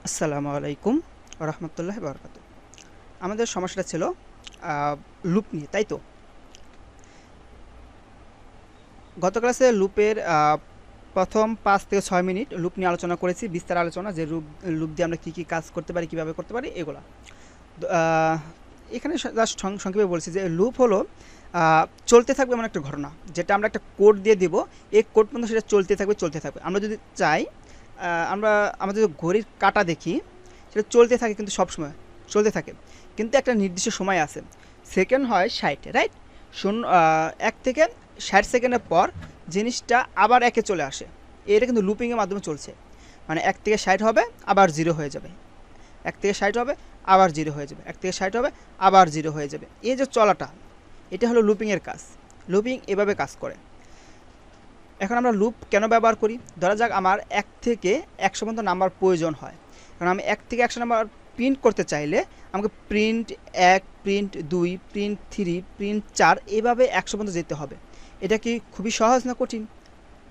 আসসালামু আলাইকুম রহমতুল্লাহি বারাকাতুহু। আমাদের সমস্যাটা ছিল লুপ নিয়ে, তাই তো? গত ক্লাসে লুপের প্রথম ৫ থেকে ৬ মিনিট লুপ নিয়ে আলোচনা করেছি, বিস্তার আলোচনা, যে লুপ দিয়ে আমরা কী কী কাজ করতে পারি, কীভাবে করতে পারি, এগুলা। তো, এখানে জাস্ট সংক্ষেপে বলছি যে লুপ হলো চলতে থাকবে এমন একটা ঘটনা, যেটা আমরা একটা কোড দিয়ে দিব, এই কোড পর্যন্ত সেটা চলতে থাকবে। আমরা যদি চাই, আমরা আমাদের যদি ঘড়ির কাঁটা দেখি, সেটা চলতে থাকে, কিন্তু সবসময় চলতে থাকে, কিন্তু একটা নির্দিষ্ট সময় আছে। সেকেন্ড হয় ৬০, রাইট? ১ থেকে ৬০ সেকেন্ডের পর জিনিসটা আবার একে চলে আসে। এটা কিন্তু লুপিংয়ের মাধ্যমে চলছে। মানে ১ থেকে ৬০ হবে, আবার 0 হয়ে যাবে। ১ থেকে ৬০ হবে, আবার 0 হয়ে যাবে। ১ থেকে ৬০ হবে, আবার 0 হয়ে যাবে। এই যে চলাটা, এটা হলো লুপিংয়ের কাজ। লুপিং এভাবে কাজ করে। এখন আমরা লুপ কেন ব্যবহার করি? ধরা যাক আমার ১ থেকে ১০০ পর্যন্ত নাম্বার প্রয়োজন হয়। কারণ আমি ১ থেকে ১০০ নাম্বার প্রিন্ট করতে চাইলে আমাকে প্রিন্ট ১, প্রিন্ট ২, প্রিন্ট ৩, প্রিন্ট ৪, এভাবে ১০০ পর্যন্ত যেতে হবে। এটা কি খুবই সহজ না কঠিন?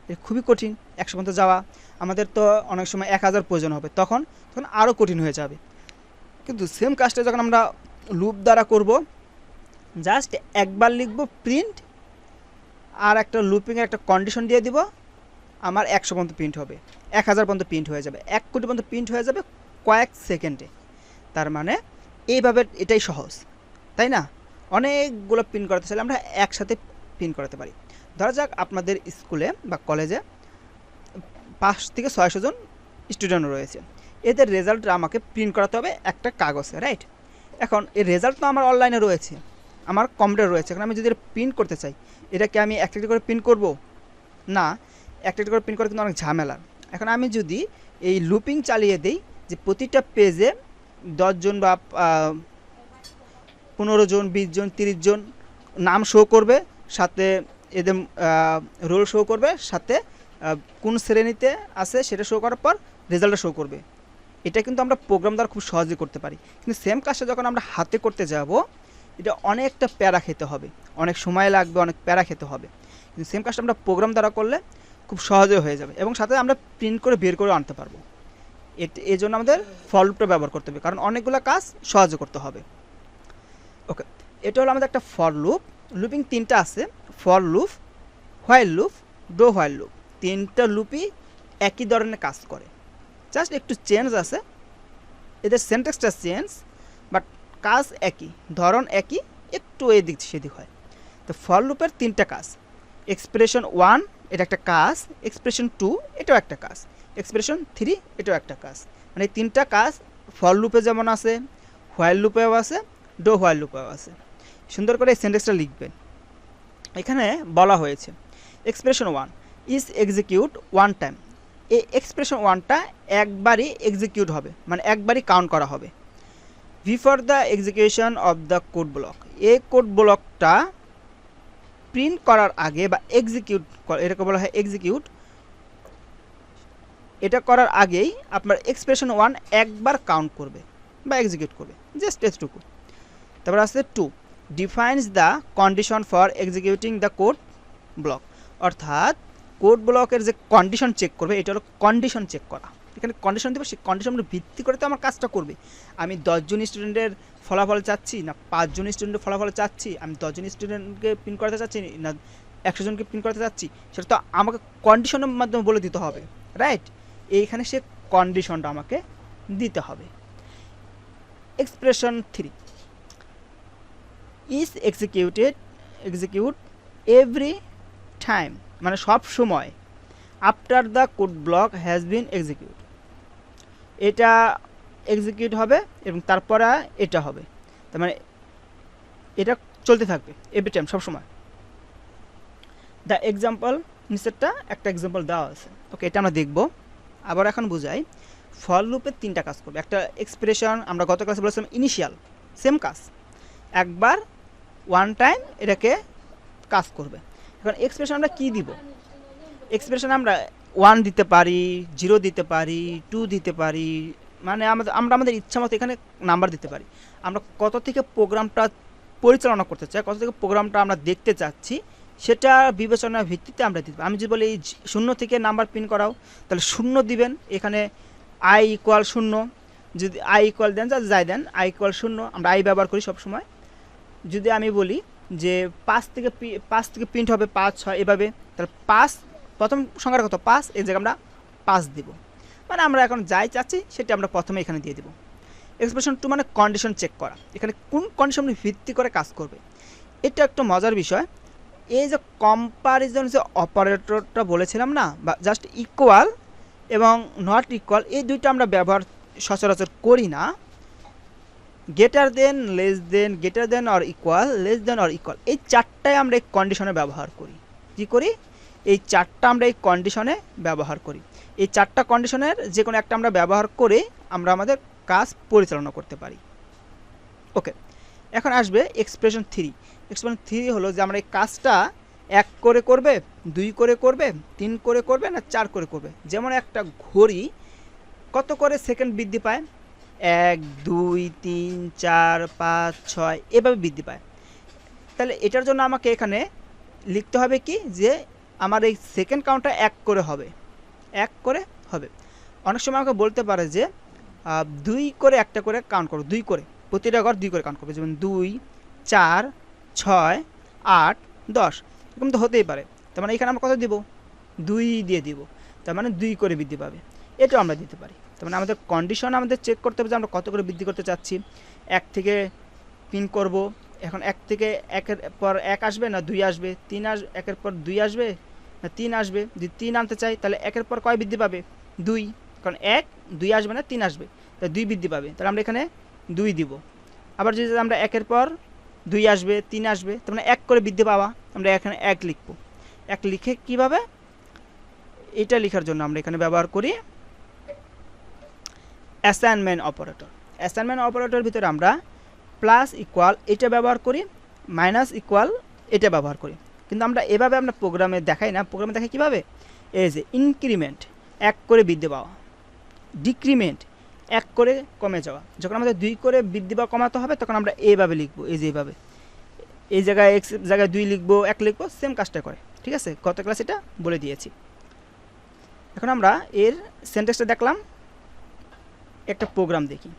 এটা খুবই কঠিন ১০০ পর্যন্ত যাওয়া। আমাদের তো অনেক সময় ১০০০ প্রয়োজন হবে, তখন আরও কঠিন হয়ে যাবে। কিন্তু সেম কাজটা যখন আমরা লুপ দ্বারা করব, জাস্ট একবার লিখব প্রিন্ট, আর একটা লুপিংয়ের একটা কন্ডিশন দিয়ে দিব, আমার ১০০ পর্যন্ত প্রিন্ট হবে, ১০০০ পর্যন্ত প্রিন্ট হয়ে যাবে, ১ কোটি পর্যন্ত প্রিন্ট হয়ে যাবে কয়েক সেকেন্ডে। তার মানে এইভাবে এটাই সহজ, তাই না? অনেকগুলো প্রিন্ট করাতে চাইলে আমরা একসাথে প্রিন্ট করাতে পারি। ধরা যাক আপনাদের স্কুলে বা কলেজে ৫ থেকে ৬০০ জন স্টুডেন্ট রয়েছে। এদের রেজাল্টটা আমাকে প্রিন্ট করাতে হবে একটা কাগজে, রাইট? এখন এই রেজাল্ট তো আমার অনলাইনে রয়েছে, আমার কম্পিউটার রয়েছে। এখন আমি যদি এটা প্রিন্ট করতে চাই, এটাকে আমি একটা একটা করে প্রিন্ট করব? না, একটা একটা করে প্রিন্ট করা কিন্তু অনেক ঝামেলার। এখন আমি যদি এই লুপিং চালিয়ে দিই, যে প্রতিটা পেজে ১০ জন বা ১৫ জন, ২০ জন, ৩০ জন নাম শো করবে, সাথে এদের রোল শো করবে, সাথে কোন শ্রেণীতে আছে সেটা শো করার পর রেজাল্টটা শো করবে। এটা কিন্তু আমরা প্রোগ্রাম দ্বারা খুব সহজে করতে পারি। কিন্তু সেম কাজটা যখন আমরা হাতে করতে যাব, এটা অনেকটা প্যারা খেতে হবে, অনেক সময় লাগবে, অনেক প্যারা খেতে হবে। কিন্তু সেম কাজটা আমরা প্রোগ্রাম দ্বারা করলে খুব সহজে হয়ে যাবে, এবং সাথে আমরা প্রিন্ট করে বের করে আনতে পারবো। এই জন্য আমাদের ফর লুপটা ব্যবহার করতে হবে, কারণ অনেকগুলো কাজ সহজে করতে হবে। ওকে, এটা হলো আমাদের একটা ফর লুপ। লুপিং ৩টা আছে: for loop, while loop, do while loop. ৩টা লুপই একই ধরনের কাজ করে, জাস্ট একটু চেঞ্জ আছে, এদের সেন্টেক্সটা চেঞ্জ, বাট কাজ একই, ধরন একই, একটু এদিক সেদিক হয়। তো ফর লুপের ৩টা কাজ: এক্সপ্রেশন 1 এটা একটা কাজ, এক্সপ্রেশন 2 এটাও একটা কাজ, এক্সপ্রেশন 3 এটাও একটা কাজ। মানে এই ৩টা কাজ ফর লুপে যেমন আছে, হোয়াইল লুপেও আছে, ডো হোয়াইল লুপেও আছে। সুন্দর করে এই সেন্টেন্সটা লিখবেন। এখানে বলা হয়েছে expression 1 is execute one time. এই এক্সপ্রেশন 1টা একবারই এক্সিকিউট হবে, মানে একবারই কাউন্ট করা হবে। Before the execution of the code block, এই কোড ব্লকটা প্রিন্ট করার আগে বা এক্সিকিউট, এটাকে বলা হয় এক্সিকিউট, এটা করার আগেই আপনার এক্সপ্রেশন 1 একবার কাউন্ট করবে বা এক্সিকিউট করবে, জাস্ট এতটুকু। তারপর আছে 2 defines the condition for executing the code block, অর্থাৎ কোড ব্লকের যে কন্ডিশন চেক করবে, এটা হলো কন্ডিশন চেক করা। এখানে কন্ডিশন দেবে, সেই কন্ডিশনের ভিত্তি করে তো আমার কাজটা করবে। আমি ১০ জন স্টুডেন্টের ফলাফল চাচ্ছি, না ৫ জন স্টুডেন্টের ফলাফল চাচ্ছি, আমি ১০ জন স্টুডেন্টকে প্রিন্ট করাতে চাচ্ছি, না ১০০ জনকে প্রিন্ট করাতে চাচ্ছি, সেটা তো আমাকে কন্ডিশনের মাধ্যমে বলে দিতে হবে, রাইট? এইখানে সে কন্ডিশনটা আমাকে দিতে হবে। Expression 3 is execute every time, মানে সব সময়, after the code block has been execute, এটা এক্সিকিউট হবে এবং তারপরে এটা হবে। তার মানে এটা চলতে থাকবে এভরি টাইম, সবসময়। দ্য এক্সাম্পল, নিচেরটা একটা এক্সাম্পল দেওয়া আছে। ওকে, এটা আমরা দেখব। আবার এখন বুঝাই। ফর লুপের 3টা কাজ করবে। একটা এক্সপ্রেশন, আমরা গত ক্লাসে বলেছিলাম ইনিশিয়াল, সেম কাজ, একবার ওয়ান টাইম এটাকে কাজ করবে। এখন এক্সপ্রেশন আমরা কী দিব? এক্সপ্রেশন আমরা 1 দিতে পারি, 0 দিতে পারি, 2 দিতে পারি, মানে আমরা আমাদের ইচ্ছা মতো এখানে নাম্বার দিতে পারি। আমরা কত থেকে প্রোগ্রামটা পরিচালনা করতে চাই, কত থেকে প্রোগ্রামটা আমরা দেখতে চাচ্ছি, সেটা বিবেচনার ভিত্তিতে আমরা দিতে পারি। আমি যদি বলি এই 0 থেকে নাম্বার প্রিন্ট করাও, তাহলে 0 দিবেন। এখানে i = 0, যদি আই ইকুয়াল দেন যাই দেন, আই ইকুয়াল 0, আমরা আই ব্যবহার করি সবসময়। যদি আমি বলি যে 5 থেকে প্রিন্ট হবে 5 6 এভাবে, তাহলে 5 প্রথম সংখ্যাটা কত 5, এই জায়গায় আমরা 5 দিব। মানে আমরা এখন যাই চাচ্ছি সেটা আমরা প্রথমে এখানে দিয়ে দেব। এক্সপ্রেশন 2 মানে কন্ডিশন চেক করা, এখানে কোন কন্ডিশন ভিত্তি করে কাজ করবে। এটা একটা মজার বিষয়। এই যে কম্পারিজন যে অপারেটরটা বলেছিলাম না, বা জাস্ট ইকুয়াল এবং নট ইকুয়াল, এই দুইটা আমরা ব্যবহার সচরাচর করি না। Greater than, less than, greater than or equal, less than or equal, এই চারটায় আমরা এই কন্ডিশনে ব্যবহার করি। কি করি? এই চারটা আমরা এই কন্ডিশনে ব্যবহার করি। এই চারটা কন্ডিশনের যে কোনো একটা আমরা ব্যবহার করে আমরা আমাদের কাজ পরিচালনা করতে পারি। ওকে, এখন আসবে এক্সপ্রেশন 3। এক্সপ্রেশন 3 হলো যে আমরা এই কাজটা 1 করে করবে, 2 করে করবে, 3 করে করবে না 4 করে করবে। যেমন একটা ঘড়ি কত করে সেকেন্ড বৃদ্ধি পায়, 1 2 3 4 5 6 এভাবে বৃদ্ধি পায়। তাহলে এটার জন্য আমাকে এখানে লিখতে হবে কি, যে আমার এই সেকেন্ড কাউন্টটা 1 করে হবে, 1 করে হবে। অনেক সময় আমাকে বলতে পারে যে 2 করে একটা করে কাউন্ট করো, 2 করে প্রতিটা ঘর 2 করে কাউন্ট করবে, যেমন 2 4 6 8 10, এরকম তো হতেই পারে। তার মানে এখানে আমরা কত দিব, 2 দিয়ে দিব, তার মানে 2 করে বৃদ্ধি পাবে। এটাও আমরা দিতে পারি। তার মানে আমাদের কন্ডিশন আমাদের চেক করতে হবে যে আমরা কত করে বৃদ্ধি করতে চাচ্ছি। 1 থেকে পিন করব, এখন 1 থেকে 1-এর পর 1 আসবে না 2 আসবে, 3 আসবে, 1-এর পর 2 আসবে না 3 আসবে। যদি 3 আনতে চাই তাহলে 1-এর পর কয় বৃদ্ধি পাবে, 2, কারণ 1 2 আসবে না 3 আসবে, তাহলে 2 বৃদ্ধি পাবে, তাহলে আমরা এখানে 2 দিব। আবার যদি আমরা 1-এর পর 2 আসবে 3 আসবে, তার মানে 1 করে বৃদ্ধি পাওয়া, আমরা এখানে 1 লিখব। 1 লিখে কীভাবে, এটা লেখার জন্য আমরা এখানে ব্যবহার করি অ্যাসাইনমেন্ট অপারেটর। অ্যাসাইনমেন্ট অপারেটরের ভিতরে আমরা প্লাস ইকুয়াল এটা ব্যবহার করি, মাইনাস ইকুয়াল এটা ব্যবহার করি। কিন্তু আমরা এভাবে আমরা প্রোগ্রামে দেখাই না। প্রোগ্রামে দেখাই কীভাবে, এই যে ইনক্রিমেন্ট 1 করে বৃদ্ধি পাওয়া, ডিক্রিমেন্ট 1 করে কমে যাওয়া। যখন আমাদের 2 করে বৃদ্ধি বা কমাতে হবে তখন আমরা এইভাবে লিখবো, এই যে এইভাবে, এই জায়গায় x জায়গায় 2 লিখবো, 1 লিখবো, সেম কাজটা করে। ঠিক আছে, গত ক্লাসে এটা বলে দিয়েছি। এখন আমরা এর সেন্টেন্সটা দেখলাম, একটা প্রোগ্রাম দেখি।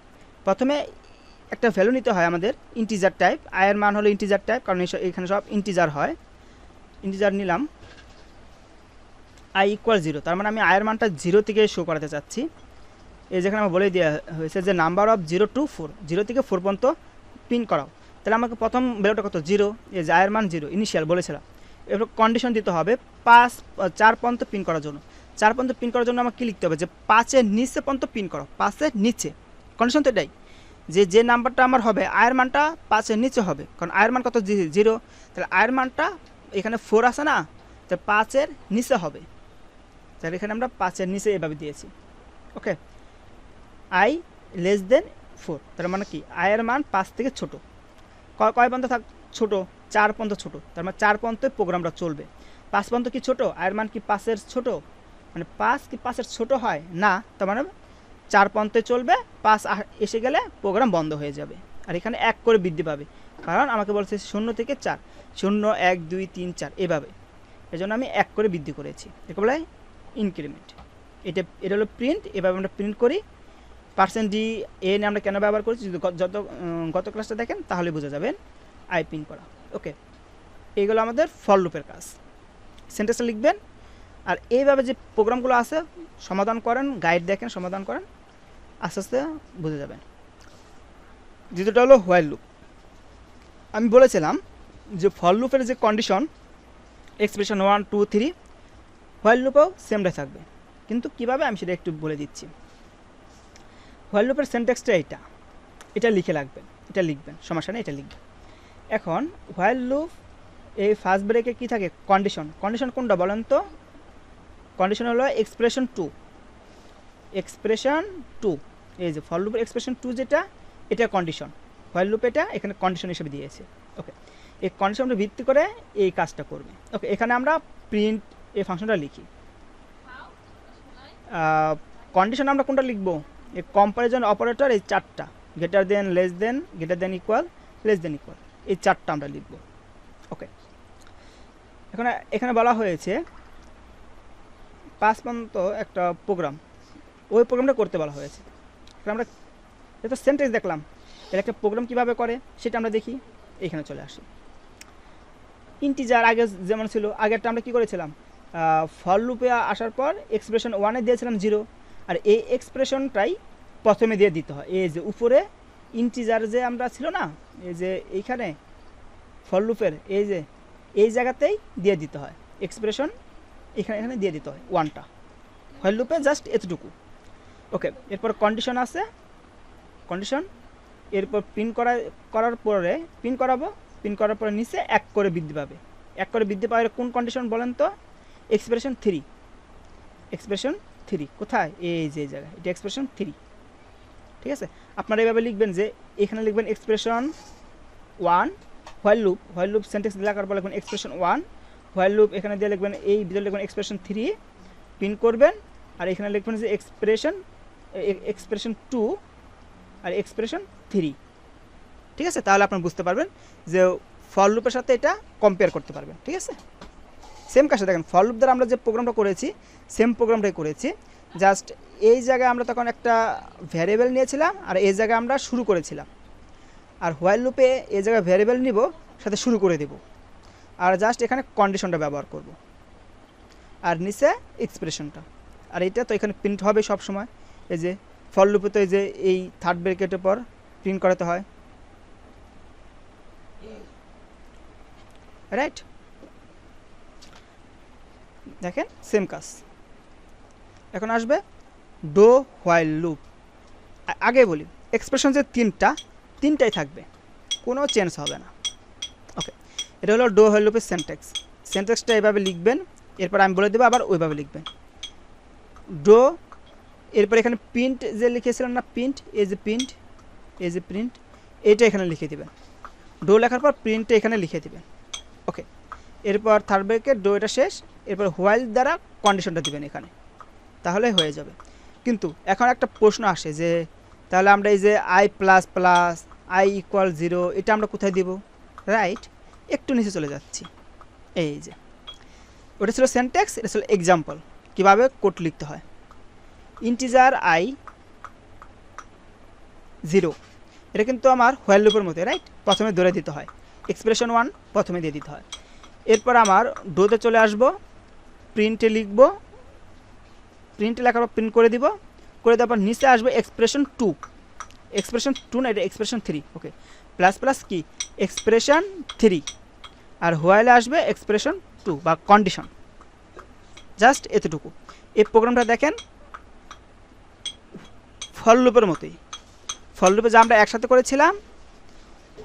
প্রথমে একটা ভ্যালু নিতে হয় আমাদের ইন্টিজার টাইপ, আয়ের মান হলো ইন্টিজার টাইপ, কারণ এখানে সব ইন্টিজার হয়। ইন্টিজার নিলাম, আই ইকুয়াল 0, তার মানে আমি আয়ের মানটা 0 থেকে শো করাতে চাচ্ছি। এই যেখানে আমার বলে দেওয়া হয়েছে যে নাম্বার অফ 0 to 4, 0 থেকে 4 পর্যন্ত পিন করাও। তাহলে আমাকে প্রথম ভ্যালুটা কত, 0, এই যে আয়ের মান 0 ইনিশিয়াল বলেছিলাম। এবার কন্ডিশন দিতে হবে 4 পর্যন্ত পিন করার জন্য। 4 পর্যন্ত পিন করার জন্য আমাকে কী লিখতে হবে, যে 5-এর নিচে পর্যন্ত পিন করো, 5-এর নিচে। কন্ডিশন তো এটাই, যে নাম্বারটা আমার হবে আয়ের মানটা 5-এর নিচে হবে, কারণ আয়ের মান কত 0, তাহলে আয়ের মানটা এখানে 4 আছে না, তাহলে 5-এর নিচে হবে। তাহলে এখানে আমরা 5-এর নিচে এভাবে দিয়েছি। ওকে, আই লেস দেন 4, তার মানে কি আয়ের মান 5 থেকে ছোটো। কয় পর্যন্ত ছোটো, 4 পর্যন্ত ছোটো, তার মানে 4 পর্যন্ত প্রোগ্রামটা চলবে। 5 পর্যন্ত কি ছোটো, আয়ের মান কি 5-এর ছোটো, মানে 5 কি 5-এর ছোটো হয় না, তার মানে 4 পর্যন্ত চলবে, 5 এসে গেলে প্রোগ্রাম বন্ধ হয়ে যাবে। আর এখানে 1 করে বৃদ্ধি পাবে, কারণ আমাকে বলছে 0 থেকে 4, 0 1 2 3 4 এভাবে। এই জন্য আমি 1 করে বৃদ্ধি করেছি, একে বলে ইনক্রিমেন্ট। এটা হলো প্রিন্ট, এভাবে আমরা প্রিন্ট করি। %d এন আমরা কেন ব্যবহার করছি, যদি গত ক্লাসটা দেখেন তাহলে বুঝে যাবেন, আই প্রিন্ট করা। ওকে, এইগুলো আমাদের ফর লুপের কাজ। সেন্টেন্সটা লিখবেন, আর এইভাবে যে প্রোগ্রামগুলো আছে সমাধান করেন, গাইড দেখেন, সমাধান করেন, আস্তে আস্তে বুঝে যাবেন। দ্বিতীয়টা হলো হোয়াইল লুপ। আমি বলেছিলাম যে ফর লুপের যে কন্ডিশন এক্সপ্রেশন 1 2 3, হোয়াইল লুপেও সেমটাই থাকবে, কিন্তু কীভাবে আমি সেটা একটু বলে দিচ্ছি। হোয়াইল লুপের সিনট্যাক্সটা এটা লিখে রাখবেন, এটা লিখবেন, সমস্যা নেই, এটা লিখবেন। এখন হোয়াইল লুপ এই ফার্স্ট ব্রেকে কী থাকে, কন্ডিশন কোনটা বলেন তো, কন্ডিশন হলো এক্সপ্রেশন 2, এই যে ফর লুপের এক্সপ্রেশন 2 যেটা, এটা কন্ডিশন। হোয়াইল লুপ এটা এখানে কন্ডিশন হিসেবে দিয়েছে। ওকে, এই কন্ডিশনটা ভিত্তি করে এই কাজটা করবে। ওকে, এখানে আমরা প্রিন্ট এই ফাংশনটা লিখি। কন্ডিশন আমরা কোনটা লিখবো, এই কম্পারিজন অপারেটর, এই 4টা, greater than, less than, greater than equal, less than equal, এই 4টা আমরা লিখব। ওকে, এখানে বলা হয়েছে 5 পর্যন্ত একটা প্রোগ্রাম, ওই প্রোগ্রামটা করতে বলা হয়েছে। আমরা এটা তো সেন্টেন্স দেখলাম, এর একটা প্রোগ্রাম কীভাবে করে সেটা আমরা দেখি। এখানে চলে আসি। ইন্টিজার আগে যেমন ছিল, আগেরটা আমরা কী করেছিলাম, ফর লুপে আসার পর এক্সপ্রেশন 1-এ দিয়েছিলাম 0, আর এই এক্সপ্রেশনটাই প্রথমে দিয়ে দিতে হয়। এই যে উপরে ইন্টিজার যে আমরা ছিল না, এই যে এইখানে ফর লুপের এই যে এই জায়গাতেই দিয়ে দিতে হয় এক্সপ্রেশন, এখানে দিয়ে দিতে হয় 1টা হোয়াইল লুপে, জাস্ট এতটুকু। ওকে, এরপর কন্ডিশন আছে, কন্ডিশন, এরপর করার পরে প্রিন্ট করাবো, প্রিন্ট করার পরে নিচে 1 করে বৃদ্ধি পাবে। 1 করে বৃদ্ধি পাওয়ার কোন কন্ডিশন বলেন তো? এক্সপ্রেশন 3। এক্সপ্রেশন 3 কোথায়? এই যে জায়গায়, এটা এক্সপ্রেশন 3। ঠিক আছে, আপনারা এইভাবে লিখবেন যে এখানে লিখবেন expression 1 while loop, while loop sentence লেখার পর লিখবেন এক্সপ্রেশন 1 হোয়াইল লুপ, এখানে দিয়ে লিখবেন এই ভিতরে লিখবেন এক্সপ্রেশন 3, প্রিন্ট করবেন, আর এখানে লিখবেন যে এক্সপ্রেশন 2 আর এক্সপ্রেশন 3। ঠিক আছে, তাহলে আপনারা বুঝতে পারবেন যে ফর লুপের সাথে এটা কম্পেয়ার করতে পারবেন। ঠিক আছে, সেম কাজটা দেখেন, ফর লুপ দ্বারা আমরা যে প্রোগ্রামটা করেছি সেম প্রোগ্রামটাই করেছি, জাস্ট এই জায়গায় আমরা তখন একটা ভ্যারিয়েবল নিয়েছিলাম আর এই জায়গায় আমরা শুরু করেছিলাম, আর হোয়াইল লুপে এই জায়গায় ভ্যারিয়েবল নিব সাথে শুরু করে দেব, আর জাস্ট এখানে কন্ডিশনটা ব্যবহার করব, আর নিচে এক্সপ্রেশনটা, আর এটা তো এখানে প্রিন্ট হবে সব সময়। এই যে ফর লুপে তো এই যে এই থার্ড ব্র্যাকেটের পর প্রিন্ট করাতে হয়, রাইট? দেখেন সেম কাজ। এখন আসবে ডো হোয়াইল লুপ। আগে বলি এক্সপ্রেশন যে তিনটাই থাকবে, কোনো চেঞ্জ হবে না। ওকে, এটা হলো ডো হোয়াইল লুপের সিনট্যাক্স। সিনট্যাক্সটা এইভাবে লিখবেন, এরপর আমি বলে দেবো আবার ওইভাবে লিখবেন। ডো, এরপর এখানে প্রিন্ট যে লিখেছিলাম না, প্রিন্ট, এই যে প্রিন্ট এইটা এখানে লিখে দেবেন। ডো লেখার পর প্রিন্টটা এখানে লিখে দেবেন। ওকে, এরপর থার্ড ব্র্যাকেট, ডো এটা শেষ, এরপর হোয়াইল দ্বারা কন্ডিশনটা দিবেন এখানে, তাহলে হয়ে যাবে। কিন্তু এখন একটা প্রশ্ন আসে যে তাহলে আমরা এই যে i++ i = 0 এটা আমরা কোথায় দিব? রাইট, একটু নিচে চলে যাচ্ছি। এই যে ওটা ছিল সিনট্যাক্স, এটা ছিল এক্সাম্পল কীভাবে কোড লিখতে হয়। ইন্টিজার i 0, এটা কিন্তু আমার হোয়াইল লুপের মতো, রাইট? প্রথমে ধরে দিতে হয়, এক্সপ্রেশন 1 প্রথমে দিয়ে দিতে হয়। এরপর আমার ডোতে চলে আসবো, প্রিন্টে লিখবো, প্রিন্টে লেখার পর প্রিন্ট করে দিব, করে দেওয়ার পর নিচে আসবে এক্সপ্রেশন 2, এক্সপ্রেশন 2 না, এটা এক্সপ্রেশন 3। ওকে, প্লাস কি এক্সপ্রেশন 3, আর হোয়াইলে আসবে এক্সপ্রেশন 2 বা কন্ডিশন, জাস্ট এতটুকু। এই প্রোগ্রামটা দেখেন ফর লুপের মতোই, ফর লুপে যা আমরা একসাথে করেছিলাম,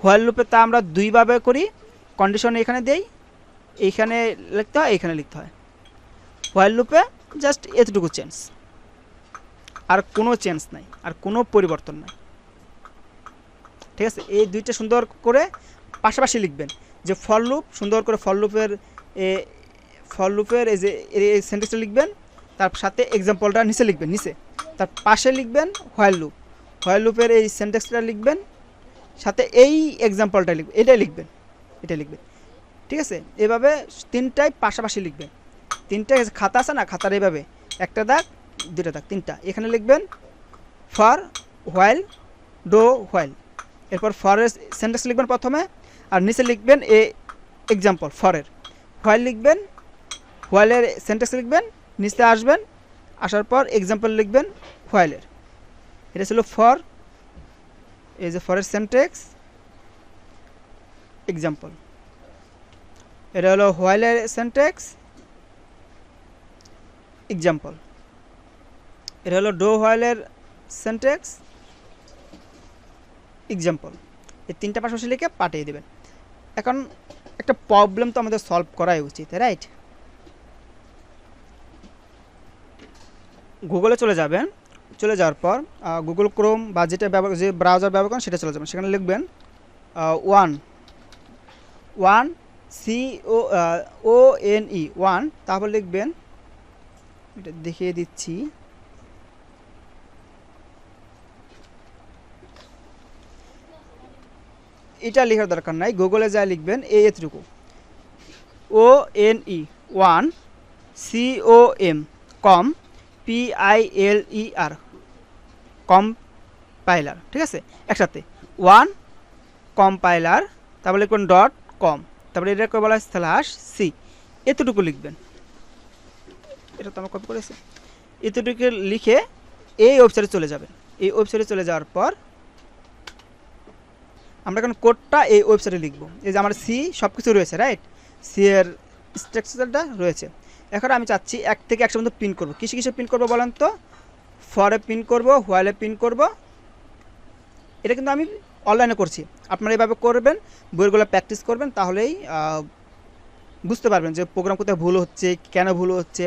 হোয়াইল লুপে তা আমরা দুইভাবে করি। কন্ডিশন এখানে দেই, এইখানে লিখতে হয়, এইখানে লিখতে হয়। হোয়াইল লুপে জাস্ট এতটুকু চেঞ্জ, আর কোনো চেঞ্জ নাই, আর কোনো পরিবর্তন নাই। ঠিক আছে, এই দুইটা সুন্দর করে পাশাপাশি লিখবেন, যে ফর লুপ সুন্দর করে ফর লুপের এই যে এই সেন্টেন্সটা লিখবেন, তার সাথে এক্সাম্পলটা নিচে লিখবেন, নিচে তার পাশে লিখবেন হোয়াইল লুপ, হোয়াইল লুপের এই সেন্টেন্সটা লিখবেন, সাথে এই এক্সাম্পলটা লিখবেন, এটা লিখবেন। ঠিক আছে, এভাবে তিনটাই পাশাপাশি লিখবেন। তিনটা খাতা আছে না, খাতার এইভাবে একটা দাগ, দুটা দাগ, তিনটা এখানে লিখবেন ফর, হোয়াইল, ডো, হোয়াইল। এরপর ফরের সেন্টেন্স লিখবেন প্রথমে, আর নিচে লিখবেন এ এক্সাম্পল ফরের, হোয়াইল লিখবেন, হোয়াইলের সেন্টেন্স লিখবেন, নিচে আসবেন, আসার পর এক্সাম্পল লিখবেন হোয়াইলের। এটা ছিল ফর, এই যে ফরের সেন্টেন্স এক্সাম্পল। এটা হলো হোয়াইলের সেন্টেন্স এক্সাম্পল। এটা হলো ডো হোয়াইলের সেন্টেন্স এক্সাম্পল। এই তিনটা পাশাপাশি লিখে পাঠিয়ে দেবেন। এখন একটা প্রবলেম তো আমাদের সলভ করাই উচিত, রাইট? গুগলে চলে যাবেন, চলে যাওয়ার পর গুগল ক্রোম বা যেটা যে ব্রাউজার ব্যবহার করেন সেটা চলে যাবেন, সেখানে লিখবেন ওয়ান CONE 1, তারপর লিখবেন, এটা দেখিয়ে দিচ্ছি, এটা লেখার দরকার নাই, গুগলে যা লিখবেন এতটুকু ONE 1 COM PILER কম কম্পাইলার, ঠিক আছে, একসাথে ওয়ান কম্পাইলার, তারপরে লিখবেন ডট কম, তারপরে এটাকে বলা হয় স্ল্যাশ সি, এতটুকু লিখবেন। এটা তো আমরা কপি করেছি। এতটুকু লিখে এই ওয়েবসাইটে চলে যাবেন। এই ওয়েবসাইটে চলে যাওয়ার পর আমরা এখন কোডটা এই ওয়েবসাইটে লিখব। এই যে আমার সি সব কিছু রয়েছে, রাইট, সি এর স্ট্রাকচারটা রয়েছে। এখন আমি চাচ্ছি 1 থেকে 100 পর্যন্ত পিন করব। কিসে কিসে পিন করব বলেন তো? ফরে পিন করব, হোয়াইলে পিন করব। এটা কিন্তু আমি অনলাইনে করছি, আপনারা এভাবে করবেন, বইগুলো প্র্যাকটিস করবেন, তাহলেই বুঝতে পারবেন যে প্রোগ্রাম কোথায় ভুল হচ্ছে, কেন ভুল হচ্ছে,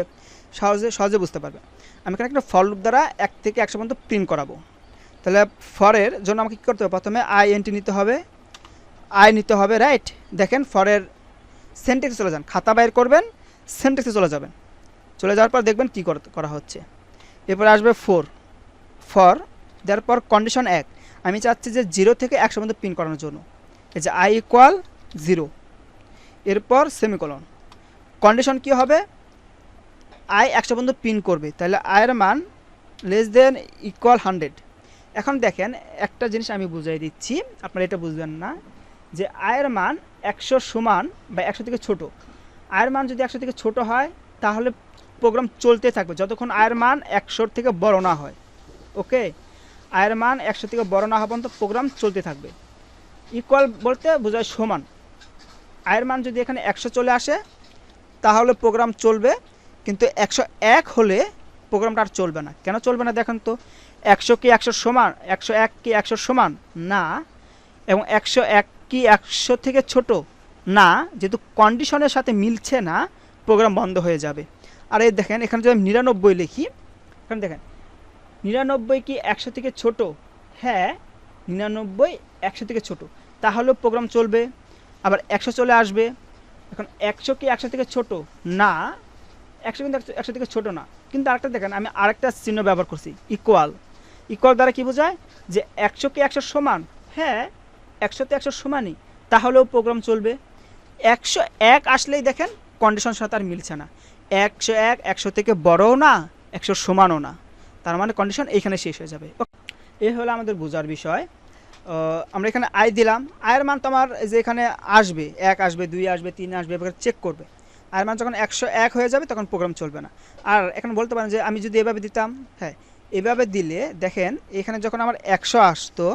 সহজে সহজে বুঝতে পারবেন। আমি এখানে একটা ফর লুপ দ্বারা 1 থেকে 100 পর্যন্ত প্রিন্ট করাবো। তাহলে ফরের জন্য আমাকে কী করতে হবে? প্রথমে আইএনটি নিতে হবে, নিতে হবে, রাইট। দেখেন ফরের সেন্টেক্সে চলে যান, খাতা বাইর করবেন, সেন্টেক্সে চলে যাবেন। চলে যাওয়ার পর দেখবেন কী করা হচ্ছে। এরপরে আসবে ফর দেওয়ার পর কন্ডিশন 1, আমি চাচ্ছি যে 0 থেকে 100 পর্যন্ত প্রিন্ট করানোর জন্য। এই যে i ইকুয়াল 0, এরপর সেমিকোলন। কন্ডিশন কি হবে? i 100 পর্যন্ত প্রিন্ট করবে, তাহলে i এর মান লেস দেন ইকুয়াল 100। এখন দেখেন একটা জিনিস আমি বুঝাই দিচ্ছি, আপনারা এটা বুঝবেন না, যে i এর মান 100 সমান বা 100 থেকে ছোট। i এর মান যদি 100 থেকে ছোট হয় তাহলে প্রোগ্রাম চলতে থাকবে যতক্ষণ i এর মান 100 থেকে বড় না হয়। ওকে, i এর মান 100 থেকে বড় না হওয়া পর্যন্ত প্রোগ্রাম চলতে থাকবে। ইকুয়াল বলতে বোঝায় সমান। i এর মান যদি এখানে 100 চলে আসে তাহলে প্রোগ্রাম চলবে, কিন্তু 101 হলে প্রোগ্রামটা আর চলবে না। কেন চলবে না দেখেন তো? 100 কি 100 সমান? 101 কি 100 সমান না, এবং 101 কি 100 থেকে ছোট না। যেহেতু কন্ডিশনের সাথে মিলছে না, প্রোগ্রাম বন্ধ হয়ে যাবে। আর এই দেখেন এখানে যদি আমি 99 লিখি, এখানে দেখেন 99 কি 100 থেকে ছোট? হ্যাঁ, 99 100 থেকে ছোট, তাহলেও প্রোগ্রাম চলবে। আবার 100 চলে আসবে, এখন 100 কি 100 থেকে ছোট না, 100 কিন্তু 100 থেকে ছোট না। কিন্তু আরেকটা দেখেন, আমি আরেকটা চিহ্ন ব্যবহার করছি, ইকুয়াল। ইকুয়াল দ্বারা কি বোঝায়? যে 100 কি 100 সমান? হ্যাঁ, 100 তে 100 সমানই, তাহলেও প্রোগ্রাম চলবে। 101 আসলেই দেখেন কন্ডিশন সাথে আর মিলছে না। 101 100 থেকে বড়ও না, 100 সমানও না, তার মানে কন্ডিশন এইখানে শেষ হয়ে যাবে। এই হলো আমাদের বোঝার বিষয়। আমরা এখানে আই দিলাম, আয়ের মান তো আমার যে এখানে আসবে, 1 আসবে, 2 আসবে, 3 আসবে, এবার চেক করবে। আয়ের মান যখন 101 হয়ে যাবে তখন প্রোগ্রাম চলবে না। আর এখন বলতে পারেন যে আমি যদি এভাবে দিতাম, হ্যাঁ এভাবে দিলে দেখেন এখানে যখন আমার 100 আসতো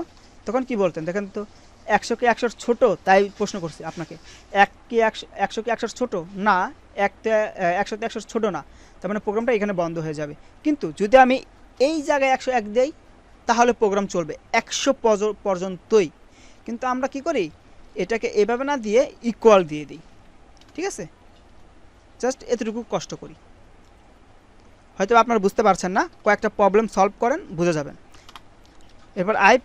তখন কি বলতেন দেখেন তো? 100 কি 100 ছোট? তাই প্রশ্ন করছি আপনাকে। 1 কি 100 কি 100 ছোট না, 100 তে 100 ছোট না, তার মানে প্রোগ্রামটা এখানে বন্ধ হয়ে যাবে। কিন্তু যদি আমি এই জায়গায় 101 দেই তাহলে প্রোগ্রাম চলবে 100 পর্যন্তই। কিন্তু আমরা কি করি? এটাকে এভাবে না দিয়ে ইকুয়াল দিয়ে দিই, ঠিক আছে? জাস্ট এতটুকু কষ্ট করি। হয়তো আপনারা বুঝতে পারছেন না, কয়েকটা প্রবলেম সলভ করেন, বুঝে যাবেন। এরপর i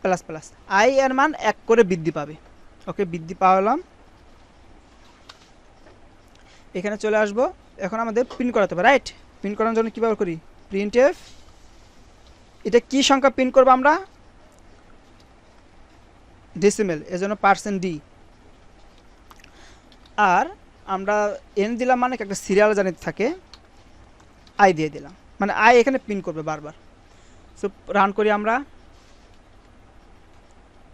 প্লাস প্লাস, i এর মান 1 করে বৃদ্ধি পাবে। ওকে, বৃদ্ধি পাওয়ালাম। এখানে চলে আসব। এখন আমাদের প্রিন্ট করাতে হবে, রাইট? প্রিন্ট করানোর জন্য কীভাবে করি? প্রিন্টএফ। এটা কি সংখ্যা প্রিন্ট করবো আমরা? ডেসিমেল, এজন্য %d। আর আমরা n দিলাম মানে একটা সিরিয়াল জানিতে থাকে, i দিয়ে দিলাম মানে i এখানে প্রিন্ট করবে বারবার। সো রান করি আমরা।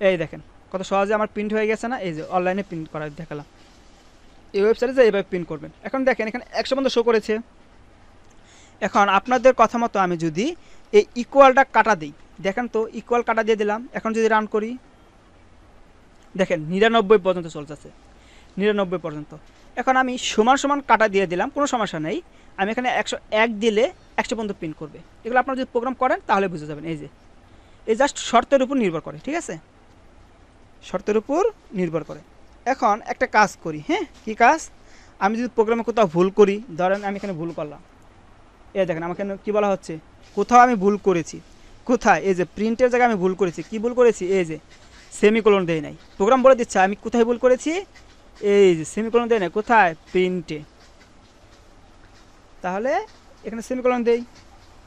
এই দেখেন কত সহজে আমার প্রিন্ট হয়ে গেছে না? এই যে অনলাইনে প্রিন্ট করা দেখালাম। এই ওয়েবসাইটে যে এইভাবে প্রিন্ট করবেন। এখন দেখেন এখানে 100 পর্যন্ত শো করেছে। এখন আপনাদের কথা মতো আমি যদি এই ইকুয়ালটা কাটা দিই, দেখেন তো ইকুয়াল কাটা দিয়ে দিলাম। এখন যদি রান করি দেখেন 99 পর্যন্ত চলতেছে, 99 পর্যন্ত। এখন আমি সমান সমান কাটা দিয়ে দিলাম, কোনো সমস্যা নেই। আমি এখানে 101 দিলে 100 পর্যন্ত প্রিন্ট করবে। এগুলো আপনারা যদি প্রোগ্রাম করেন তাহলে বুঝে যাবেন। এই যে এই জাস্ট শর্তের উপর নির্ভর করে, ঠিক আছে? শর্তের উপর নির্ভর করে। এখন একটা কাজ করি, হ্যাঁ কি কাজ? আমি যদি প্রোগ্রামে কোথাও ভুল করি, ধরেন আমি এখানে ভুল করলাম, এই দেখেন আমাকে কী বলা হচ্ছে? কোথাও আমি ভুল করেছি। কোথায়? এই যে প্রিন্টের জায়গায় আমি ভুল করেছি। কি ভুল করেছি? এই যে সেমিকোলন দেয় নাই। প্রোগ্রাম বলে দিচ্ছে আমি কোথায় ভুল করেছি। এই যে সেমিকোলন দেয় নাই, কোথায়? প্রিন্টে। তাহলে এখানে সেমিকোলন দেই।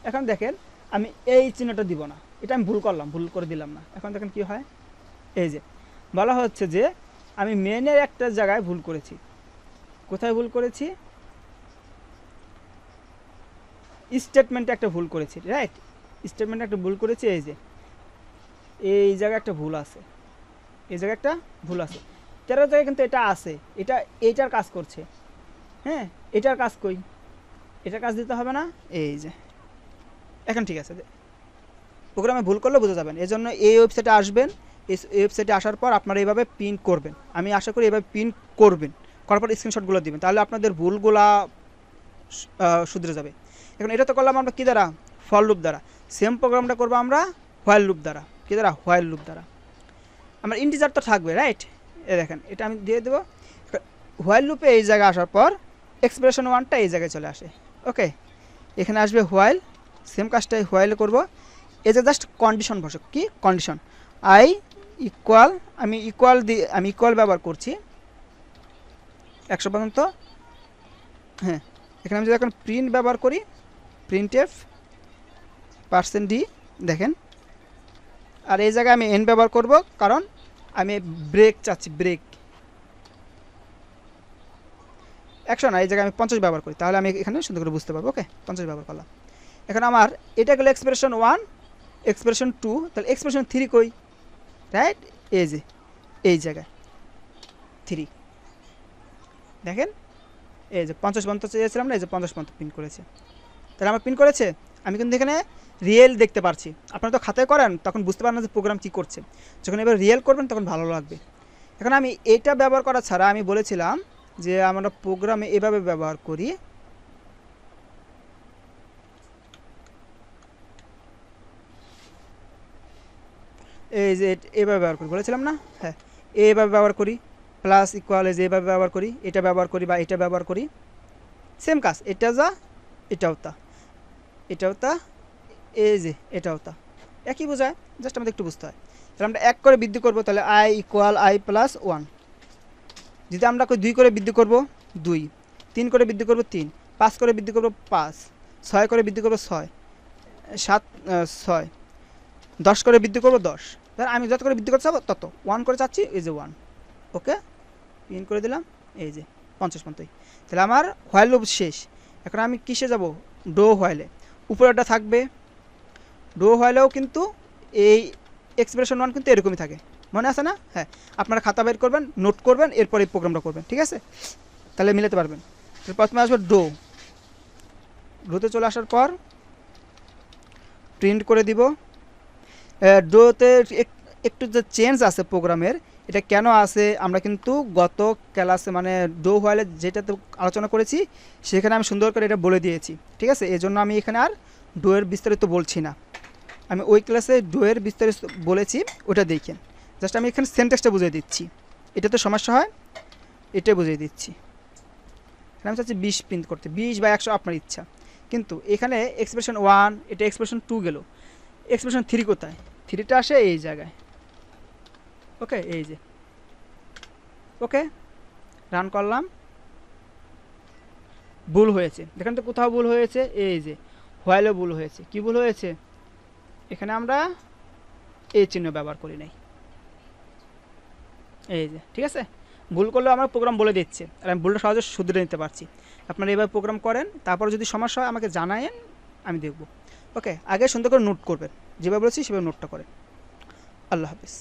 এখন দেখেন আমি এই চিহ্নটা দিব না, এটা আমি ভুল করলাম, ভুল করে দিলাম না। এখন দেখেন কি হয়? এই যে বলা হচ্ছে যে আমি মেনের একটা জায়গায় ভুল করেছি। কোথায় ভুল করেছি? স্টেটমেন্টে একটা ভুল করেছি, রাইট? স্টেটমেন্টে একটা ভুল করেছি। এই যে এই জায়গায় একটা ভুল আছে, এই জায়গায় একটা ভুল আছে, 13 জায়গায় কিন্তু এটা আছে, এটা এইটার কাজ করছে। হ্যাঁ, এটার কাজ কই, এটার কাজ দিতে হবে না, এই যে এখন ঠিক আছে। প্রোগ্রামে ভুল করলে বুঝে যাবেন, এই জন্য এই ওয়েবসাইটে আসবেন, এই ওয়েবসাইটে আসার পর আপনারা এইভাবে প্রিন্ট করবেন, আমি আশা করি এইভাবে প্রিন্ট করবেন, করার পর স্ক্রিনশটগুলো দিবেন, তাহলে আপনাদের ভুলগুলা শুধরে যাবে। এখন এটা তো করলাম আমরা কী দ্বারা, ফর লুপ দ্বারা। সেম প্রোগ্রামটা করবো আমরা হোয়াইল লুপ দ্বারা। কী দ্বারা, হোয়াইল লুপ দ্বারা। আমার ইন্টিজার তো থাকবে, রাইট? এ দেখেন, এটা আমি দিয়ে দেবো। হোয়াইল লুপে এই জায়গায় আসার পর এক্সপ্রেশন 1টা এই জায়গায় চলে আসে। ওকে, এখানে আসবে হোয়াইল, সেম কাজটাই হোয়াইলে করব। এই যে জাস্ট কন্ডিশন বসে, কি কন্ডিশন, আই ইকুয়াল, আমি ইকুয়াল ব্যবহার করছি 100 পর্যন্ত। হ্যাঁ, এখানে আমি যদি এখন প্রিন্ট ব্যবহার করি, প্রিন্ট এফ %d, দেখেন। আর এই জায়গায় আমি এন ব্যবহার করব, কারণ আমি ব্রেক চাচ্ছি, ব্রেক 100 না, এই জায়গায় আমি 50 ব্যবহার করি, তাহলে আমি এখানে সুন্দর করে বুঝতে পারবো। ওকে, 50 ব্যবহার করলাম। এখন আমার এটা গেলো এক্সপ্রেশন 1, এক্সপ্রেশন 2, তাহলে এক্সপ্রেশন 3 কই, রাইট? এই যে এই জায়গায় 3, দেখেন এই যে 50 পর্যন্ত চেয়েছিলাম না, এই যে 50 পর্যন্ত পিন করেছে। তাহলে আমার পিন করেছে, আমি কিন্তু এখানে রিয়েল দেখতে পারছি। আপনারা তো খাতায় করেন, তখন বুঝতে পারেন না যে প্রোগ্রাম কী করছে। যখন এবার রিয়েল করবেন তখন ভালো লাগবে। এখন আমি এটা ব্যবহার করা ছাড়া আমি বলেছিলাম যে আমরা প্রোগ্রামে এভাবে ব্যবহার করি, এই যে এভাবে ব্যবহার করি বলেছিলাম না? হ্যাঁ, এইভাবে ব্যবহার করি, প্লাস ইকুয়াল, এই যে এভাবে ব্যবহার করি, এটা ব্যবহার করি বা এটা ব্যবহার করি, সেম কাজ। এটা যা, এটাও তা, এটাও তা, এই যে এটাও তা, একই বোঝায়, জাস্ট আমাদের একটু বুঝতে হয়। তাহলে আমরা 1 করে বৃদ্ধি করবো, তাহলে আই ইকুয়াল আই প্লাস 1। যদি আমরা 2 করে বৃদ্ধি করবো 2, 3 করে বৃদ্ধি করবো 3, 5 করে বৃদ্ধি করবো 5, 6 করে বৃদ্ধি করবো 6, 7 6, 10 করে বৃদ্ধি করবো 10। ধর আমি যত করে বৃদ্ধি করতে চাবো তত, 1 করে চাচ্ছি, এই যে 1। ওকে, পিন করে দিলাম, এই যে 50 পর্যন্তই। তাহলে আমার হোয়াইল লুপ শেষ। এখন আমি কিসে যাব, ডো হোয়াইলে। উপরেটা থাকবে ডো হোয়াইলেও কিন্তু এই এক্সপ্রেশন 1 কিন্তু এরকমই থাকে, মনে আছে না? হ্যাঁ, আপনারা খাতা বের করবেন, নোট করবেন, এরপর এই প্রোগ্রামটা করবেন, ঠিক আছে? তাহলে মিলাতে পারবেন। তাহলে প্রথমে আসবে ডোতে চলে আসার পর প্রিন্ট করে দিব। ডোতে একটু যে চেঞ্জ আছে প্রোগ্রামের, এটা কেন আছে আমরা কিন্তু গত ক্লাসে মানে ডো হোয়াইলে যেটাতে আলোচনা করেছি সেখানে আমি সুন্দর করে এটা বলে দিয়েছি, ঠিক আছে? এই জন্য আমি এখানে আর ডোয়ের বিস্তারিত বলছি না, আমি ওই ক্লাসে ডোয়ের বিস্তারিত বলেছি, ওটা দেখেন। জাস্ট আমি এখানে সেন্টেন্সটা বুঝিয়ে দিচ্ছি, এটাতে সমস্যা হয় এটাই বুঝিয়ে দিচ্ছি। আমি চাচ্ছি 20 প্রিন্ট করতে, 20 বা 100 আপনার ইচ্ছা। কিন্তু এখানে এক্সপ্রেশন 1, এটা এক্সপ্রেশন 2 গেল, এক্সপ্রেশন 3 কোথায়? 3টা আসে এই জায়গায়। ওকে, এই যে ওকে, রান করলাম, ভুল হয়েছে। দেখেন তো কোথাও ভুল হয়েছে, এই যে হোয়াইলে ভুল হয়েছে। কি ভুল হয়েছে? এখানে আমরা এই চিহ্ন ব্যবহার করি নাই, এই যে, ঠিক আছে? ভুল করলেও আমার প্রোগ্রাম বলে দিচ্ছে, আর আমি ভুলটা সহজে শুধরে নিতে পারছি। আপনারা এইভাবে প্রোগ্রাম করেন, তারপর যদি সমস্যা হয় আমাকে জানায়েন, আমি দেখব। ওকে, আগে সুন্দর করে নোট করবেন, যেভাবে বলেছি সেভাবে নোটটা করেন। আল্লাহ হাফিজ।